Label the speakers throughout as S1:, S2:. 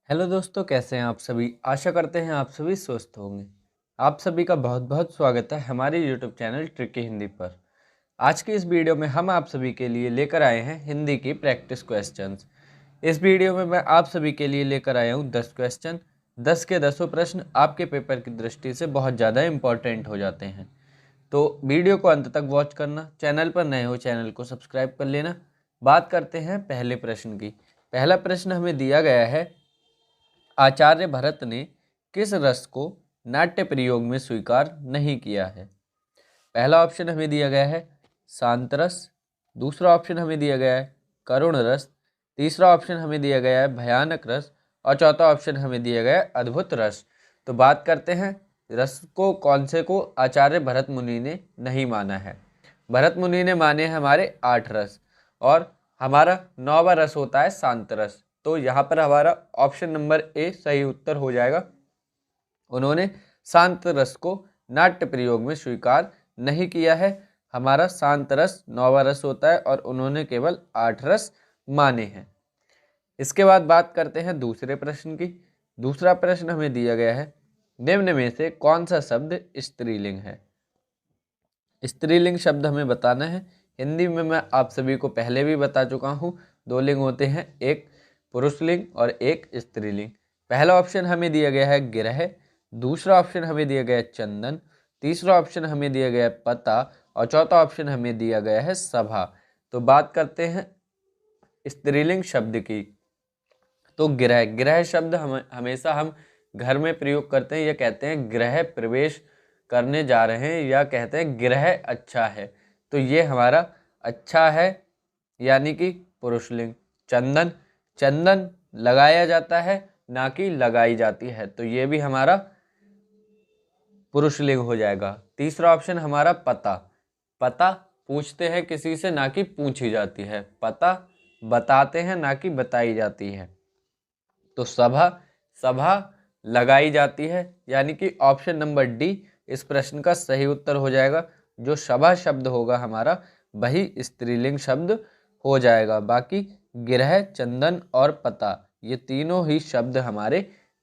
S1: Hello दोस्तों, कैसे हैं आप सभी। आशा करते हैं आप सभी स्वस्थ होंगे। आप सभी का बहुत बहुत स्वागत है हमारे यूट्यूब चैनल ट्रिकी हिंदी पर। आज की इस वीडियो में हम आप सभी के लिए लेकर आए हैं हिंदी की प्रैक्टिस क्वेश्चंस। इस वीडियो में मैं आप सभी के लिए लेकर आया हूं 10 क्वेश्चन। 10 के 10 प्रश्न आपके पेपर की दृष्टि से बहुत ज़्यादा इंपॉर्टेंट हो जाते हैं, तो वीडियो को अंत तक वॉच करना। चैनल पर नए हो चैनल को सब्सक्राइब कर लेना। बात करते हैं पहले प्रश्न की। पहला प्रश्न हमें दिया गया है, आचार्य भरत ने किस रस को नाट्य प्रयोग में स्वीकार नहीं किया है। पहला ऑप्शन हमें दिया गया है शांत रस, दूसरा ऑप्शन हमें दिया गया है करुण रस, तीसरा ऑप्शन हमें दिया गया है भयानक रस और चौथा ऑप्शन हमें दिया गया है अद्भुत रस। तो बात करते हैं रस को, कौन से को आचार्य भरत मुनि ने नहीं माना है। भरत मुनि ने माने हैं हमारे 8 रस और हमारा 9वां रस होता है शांत रस। तो यहाँ पर हमारा ऑप्शन नंबर ए सही उत्तर हो जाएगा। उन्होंने शांत रस को नाट्य प्रयोग में स्वीकार नहीं किया है। हमारा शांत रस 9वां रस होता है और उन्होंने केवल 8 रस माने हैं। इसके बाद बात करते हैं दूसरे प्रश्न की। दूसरा प्रश्न हमें दिया गया है, निम्न में से कौन सा शब्द स्त्रीलिंग है। स्त्रीलिंग शब्द हमें बताना है। हिंदी में मैं आप सभी को पहले भी बता चुका हूँ, 2 लिंग होते हैं, एक पुरुष लिंग और एक स्त्रीलिंग। पहला ऑप्शन हमें दिया गया है गिरह, दूसरा ऑप्शन हमें दिया गया है चंदन, तीसरा ऑप्शन हमें दिया गया है पता और चौथा ऑप्शन हमें दिया गया है सभा। तो बात करते हैं स्त्रीलिंग शब्द की। तो गृह, गृह शब्द हमेशा हम घर में प्रयोग करते हैं। यह कहते हैं गृह प्रवेश करने जा रहे हैं, या कहते हैं गृह अच्छा है। तो ये हमारा अच्छा है यानी कि पुरुषलिंग। चंदन, चंदन लगाया जाता है ना कि लगाई जाती है, तो ये भी हमारा पुरुषलिंग हो जाएगा। तीसरा ऑप्शन हमारा पता, पता पूछते हैं किसी से ना कि पूछी जाती है, पता बताते हैं ना कि बताई जाती है। तो सभा, सभा लगाई जाती है, यानी कि ऑप्शन नंबर डी इस प्रश्न का सही उत्तर हो जाएगा। जो सभा शब्द होगा हमारा वही स्त्रीलिंग शब्द हो जाएगा। बाकी गिरह, चंदन और पता ये तीनों ही शब्द हमारे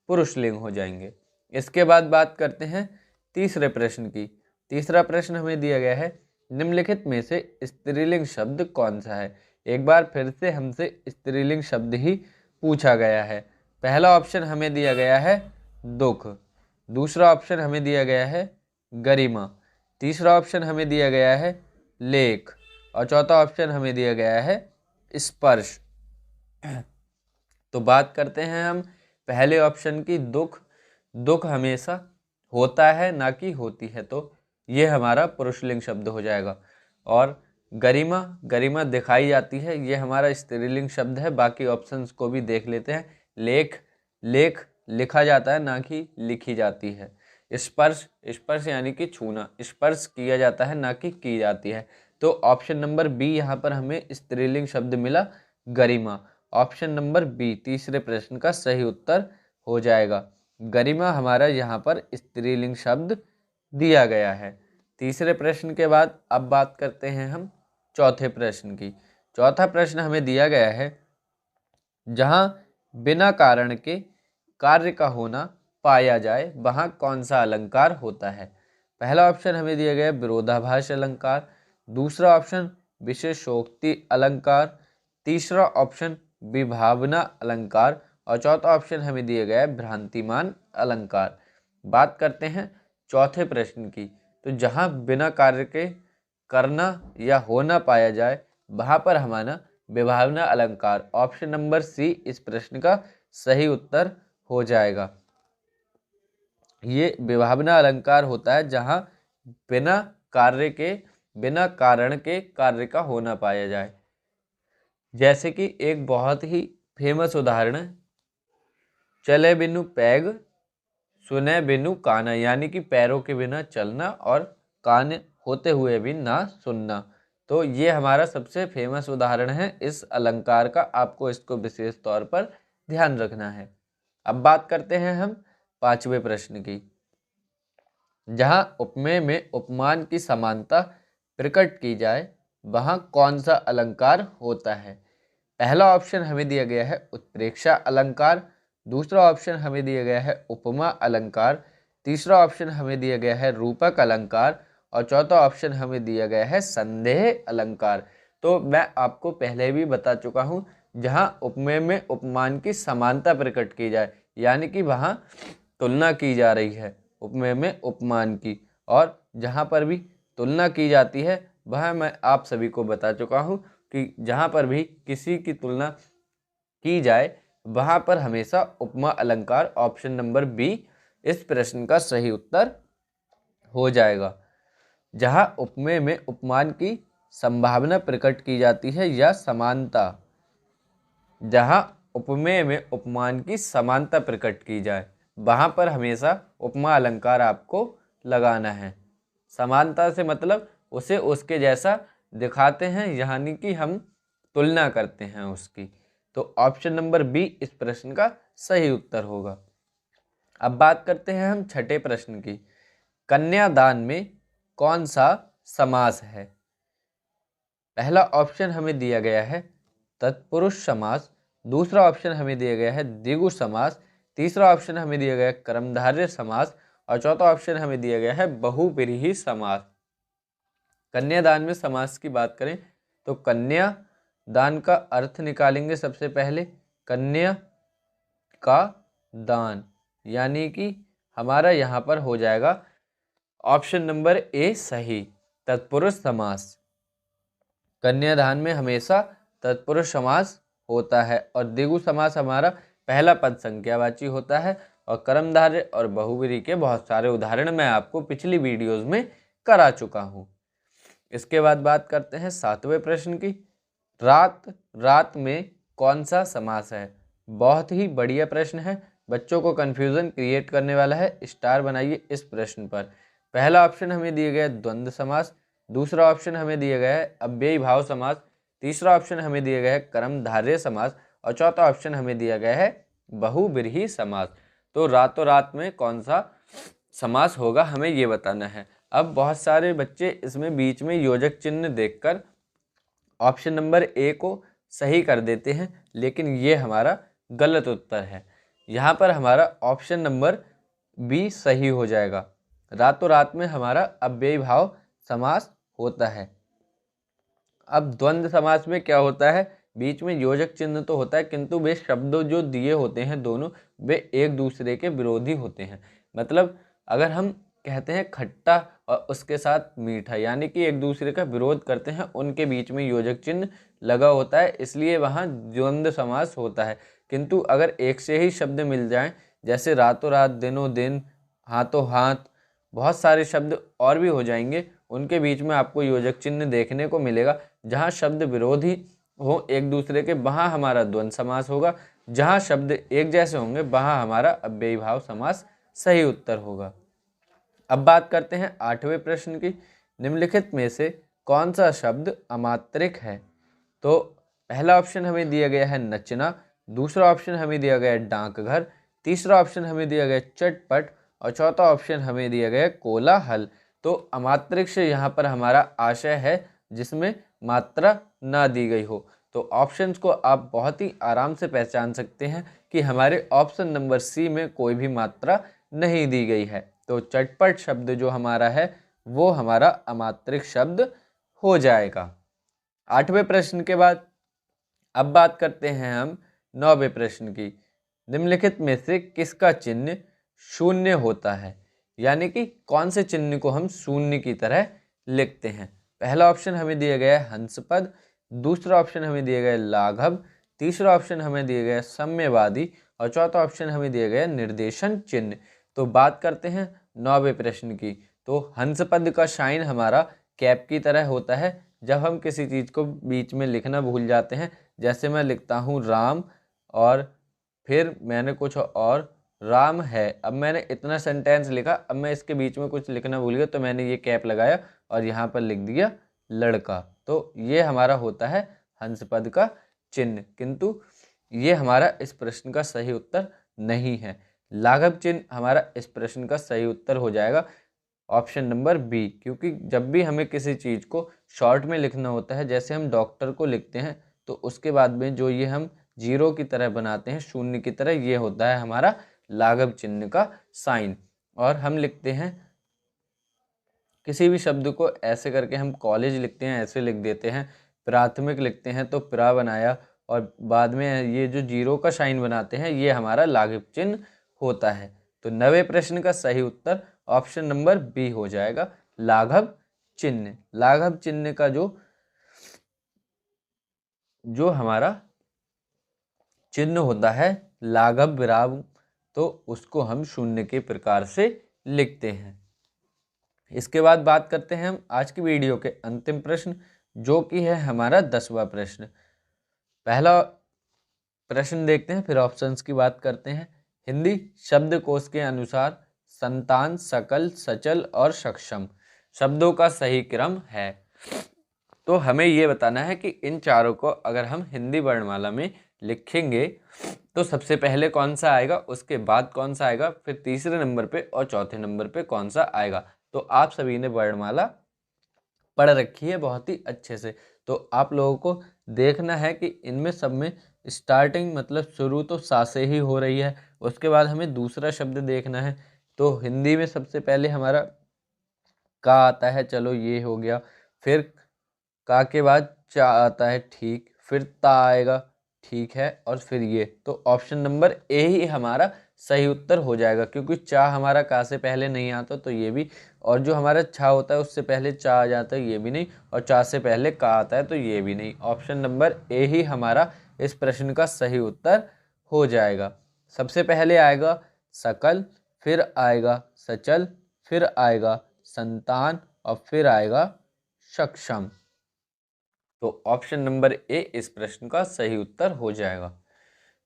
S1: पुरुषलिंग हो जाएंगे। इसके बाद बात करते हैं तीसरे प्रश्न की। तीसरा प्रश्न हमें दिया गया है, निम्नलिखित में से स्त्रीलिंग शब्द कौन सा है। एक बार फिर से हमसे स्त्रीलिंग शब्द ही पूछा गया है। पहला ऑप्शन हमें दिया गया है दुख, दूसरा ऑप्शन हमें दिया गया है गरिमा, तीसरा ऑप्शन हमें दिया गया है लेख और चौथा ऑप्शन हमें दिया गया है स्पर्श। तो बात करते हैं हम पहले ऑप्शन की, दुख। दुख हमेशा होता है ना कि होती है, तो ये हमारा पुरुषलिंग शब्द हो जाएगा। और गरिमा, गरिमा दिखाई जाती है, ये हमारा स्त्रीलिंग शब्द है। बाकी ऑप्शंस को भी देख लेते हैं। लेख, लेख लिखा जाता है ना कि लिखी जाती है। स्पर्श, स्पर्श यानी कि छूना, स्पर्श किया जाता है ना कि की जाती है। तो ऑप्शन नंबर बी यहाँ पर हमें स्त्रीलिंग शब्द मिला, गरिमा। ऑप्शन नंबर बी तीसरे प्रश्न का सही उत्तर हो जाएगा। गरिमा हमारा यहाँ पर स्त्रीलिंग शब्द दिया गया है। तीसरे प्रश्न के बाद अब बात करते हैं हम चौथे प्रश्न की। चौथा प्रश्न हमें दिया गया है, जहाँ बिना कारण के कार्य का होना पाया जाए वहाँ कौन सा अलंकार होता है। पहला ऑप्शन हमें दिया गया है विरोधाभास अलंकार, दूसरा ऑप्शन विशेषोक्ति अलंकार, तीसरा ऑप्शन विभावना अलंकार और चौथा ऑप्शन हमें दिया गया है भ्रांतिमान अलंकार। बात करते हैं चौथे प्रश्न की। तो जहाँ बिना कार्य के करना या होना पाया जाए वहाँ पर हमारा विभावना अलंकार, ऑप्शन नंबर सी इस प्रश्न का सही उत्तर हो जाएगा। ये विभावना अलंकार होता है जहाँ बिना कार्य के, बिना कारण के कार्य का होना पाया जाए। जैसे कि एक बहुत ही फेमस उदाहरण है, चले बिनु पैग सुने बिनु काना, यानी कि पैरों के बिना चलना और कान होते हुए भी ना सुनना। तो ये हमारा सबसे फेमस उदाहरण है इस अलंकार का, आपको इसको विशेष तौर पर ध्यान रखना है। अब बात करते हैं हम पांचवें प्रश्न की। जहां उपमेय में उपमान की समानता प्रकट की जाए वहां कौन सा अलंकार होता है। पहला ऑप्शन हमें दिया गया है उत्प्रेक्षा अलंकार, दूसरा ऑप्शन हमें दिया गया है उपमा अलंकार, तीसरा ऑप्शन हमें दिया गया है रूपक अलंकार और चौथा ऑप्शन हमें दिया गया है संदेह अलंकार। तो मैं आपको पहले भी बता चुका हूँ, जहाँ उपमेय में उपमान की समानता प्रकट की जाए, यानी कि वहाँ तुलना की जा रही है उपमेय में उपमान की, और जहाँ पर भी तुलना की जाती है वह मैं आप सभी को बता चुका हूँ कि जहाँ पर भी किसी की तुलना की जाए वहाँ पर हमेशा उपमा अलंकार ऑप्शन नंबर बी इस प्रश्न का सही उत्तर हो जाएगा। जहाँ उपमेय में उपमान की संभावना प्रकट की जाती है या समानता, जहाँ उपमेय में उपमान की समानता प्रकट की जाए वहाँ पर हमेशा उपमा अलंकार आपको लगाना है। समानता से मतलब उसे उसके जैसा दिखाते हैं, यानी कि हम तुलना करते हैं उसकी। तो ऑप्शन नंबर बी इस प्रश्न का सही उत्तर होगा। अब बात करते हैं हम छठे प्रश्न की। कन्यादान में कौन सा समास है? पहला ऑप्शन हमें दिया गया है तत्पुरुष समास, दूसरा ऑप्शन हमें दिया गया है द्विगु समास, तीसरा ऑप्शन हमें दिया गया है कर्मधारय समास और चौथा ऑप्शन हमें दिया गया है बहुव्रीहि समास। कन्यादान में समास की बात करें तो कन्या दान का अर्थ निकालेंगे। सबसे पहले कन्या का दान, यानी कि हमारा यहाँ पर हो जाएगा ऑप्शन नंबर ए सही, तत्पुरुष समास। कन्यादान में हमेशा तत्पुरुष समास होता है और द्विगु समास हमारा पहला पद संख्यावाची होता है, और कर्मधारय और बहुव्रीहि के बहुत सारे उदाहरण मैं आपको पिछली वीडियोस में करा चुका हूँ। इसके बाद बात करते हैं सातवें प्रश्न की। रात रात में कौन सा समास है? बहुत ही बढ़िया प्रश्न है, बच्चों को कंफ्यूजन क्रिएट करने वाला है। स्टार बनाइए इस प्रश्न पर। पहला ऑप्शन हमें दिया गया है द्वंद्व समास, दूसरा ऑप्शन हमें दिया गया है अव्ययी भाव समास, तीसरा ऑप्शन हमें दिया गया है कर्मधारय समास और चौथा ऑप्शन हमें दिया गया है बहुव्रीहि समास। तो रातों रात में कौन सा समास होगा हमें ये बताना है। अब बहुत सारे बच्चे इसमें बीच में योजक चिन्ह देखकर ऑप्शन नंबर ए को सही कर देते हैं, लेकिन ये हमारा गलत उत्तर है। यहाँ पर हमारा ऑप्शन नंबर बी सही हो जाएगा। रातों रात में हमारा अव्ययी भाव समास होता है। अब द्वंद्व समास में क्या होता है, बीच में योजक चिन्ह तो होता है किंतु वे शब्द जो दिए होते हैं दोनों वे एक दूसरे के विरोधी होते हैं। मतलब अगर हम कहते हैं खट्टा और उसके साथ मीठा, यानी कि एक दूसरे का विरोध करते हैं, उनके बीच में योजक चिन्ह लगा होता है, इसलिए वहाँ द्वंद्व समास होता है। किंतु अगर एक से ही शब्द मिल जाएं, जैसे रातों रात, दिनों दिन, हाथों हाथ, बहुत सारे शब्द और भी हो जाएंगे, उनके बीच में आपको योजक चिन्ह देखने को मिलेगा। जहाँ शब्द विरोधी हो एक दूसरे के वहाँ हमारा द्वंद्व समास होगा, जहाँ शब्द एक जैसे होंगे वहाँ हमारा अव्ययी भाव समास सही उत्तर होगा। अब बात करते हैं आठवें प्रश्न की। निम्नलिखित में से कौन सा शब्द अमात्रिक है? तो पहला ऑप्शन हमें दिया गया है नचना, दूसरा ऑप्शन हमें दिया गया है डाकघर, तीसरा ऑप्शन हमें दिया गया है चटपट और चौथा ऑप्शन हमें दिया गया है कोलाहल। तो अमात्रिक से यहाँ पर हमारा आशय है जिसमें मात्रा ना दी गई हो। तो ऑप्शंस को आप बहुत ही आराम से पहचान सकते हैं कि हमारे ऑप्शन नंबर सी में कोई भी मात्रा नहीं दी गई है। तो चटपट शब्द जो हमारा है वो हमारा अमात्रिक शब्द हो जाएगा। आठवें प्रश्न के बाद अब बात करते हैं हम नौवें प्रश्न की। निम्नलिखित में से किसका चिन्ह शून्य होता है? यानी कि कौन से चिन्ह को हम शून्य की तरह लिखते हैं? पहला ऑप्शन हमें दिया गया है हंस पद, दूसरा ऑप्शन हमें दिया गया है लाघव, तीसरा ऑप्शन हमें दिया गया है साम्यवादी और चौथा ऑप्शन हमें दिया गया है निर्देशन चिन्ह। तो बात करते हैं नौवें प्रश्न की। तो हंस पद का साइन हमारा कैप की तरह होता है। जब हम किसी चीज़ को बीच में लिखना भूल जाते हैं, जैसे मैं लिखता हूँ राम और फिर मैंने कुछ और राम है, अब मैंने इतना सेंटेंस लिखा, अब मैं इसके बीच में कुछ लिखना भूल गया तो मैंने ये कैप लगाया और यहाँ पर लिख दिया लड़का। तो ये हमारा होता है हंस पद का चिन्ह, किंतु ये हमारा इस प्रश्न का सही उत्तर नहीं है। लाघव चिन्ह हमारा इस प्रश्न का सही उत्तर हो जाएगा ऑप्शन नंबर बी, क्योंकि जब भी हमें किसी चीज़ को शॉर्ट में लिखना होता है, जैसे हम डॉक्टर को लिखते हैं तो उसके बाद में जो ये हम जीरो की तरह बनाते हैं, शून्य की तरह, ये होता है हमारा लाघव चिन्ह का साइन। और हम लिखते हैं किसी भी शब्द को ऐसे करके, हम कॉलेज लिखते हैं ऐसे लिख देते हैं, प्राथमिक लिखते हैं तो प्रा बनाया, और बाद में ये जो जीरो का साइन बनाते हैं ये हमारा लाघव चिन्ह होता है। तो 90 प्रश्न का सही उत्तर ऑप्शन नंबर बी हो जाएगा, लाघव चिन्ह। लाघव चिन्ह का जो हमारा चिन्ह होता है लाघव विराम, तो उसको हम शून्य के प्रकार से लिखते हैं। इसके बाद बात करते हैं हम आज की वीडियो के अंतिम प्रश्न, जो कि है हमारा 10वां प्रश्न। पहला प्रश्न देखते हैं, फिर ऑप्शंस की बात करते हैं। हिंदी शब्दकोश के अनुसार संतान, सकल, सचल और सक्षम शब्दों का सही क्रम है। तो हमें ये बताना है कि इन चारों को अगर हम हिंदी वर्णमाला में लिखेंगे तो सबसे पहले कौन सा आएगा, उसके बाद कौन सा आएगा, फिर तीसरे नंबर पे और चौथे नंबर पे कौन सा आएगा। तो आप सभी ने वर्णमाला पढ़ रखी है बहुत ही अच्छे से, तो आप लोगों को देखना है कि इनमें सब में स्टार्टिंग मतलब शुरू तो सा से ही हो रही है। उसके बाद हमें दूसरा शब्द देखना है, तो हिंदी में सबसे पहले हमारा का आता है, चलो ये हो गया। फिर का के बाद चा आता है, ठीक, फिर ता आएगा, ठीक है, और फिर ये। तो ऑप्शन नंबर ए ही हमारा सही उत्तर हो जाएगा, क्योंकि चा हमारा का से पहले नहीं आता तो ये भी, और जो हमारा छा होता है उससे पहले चा आ जाता है ये भी नहीं, और चा से पहले का आता है तो ये भी नहीं। ऑप्शन नंबर ए ही हमारा इस प्रश्न का सही उत्तर हो जाएगा। सबसे पहले आएगा सकल, फिर आएगा सचल, फिर आएगा संतान, और फिर आएगा सक्षम। तो ऑप्शन नंबर ए इस प्रश्न का सही उत्तर हो जाएगा।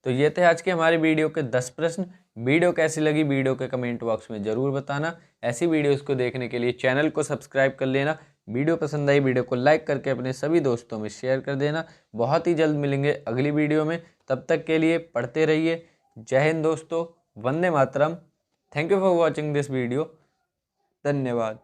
S1: तो ये थे आज के हमारे वीडियो के 10 प्रश्न। वीडियो कैसी लगी वीडियो के कमेंट बॉक्स में ज़रूर बताना। ऐसी वीडियोस को देखने के लिए चैनल को सब्सक्राइब कर लेना। वीडियो पसंद आई वीडियो को लाइक करके अपने सभी दोस्तों में शेयर कर देना। बहुत ही जल्द मिलेंगे अगली वीडियो में, तब तक के लिए पढ़ते रहिए। जय हिंद दोस्तों, वंदे मातरम। Thank you for watching this video. धन्यवाद।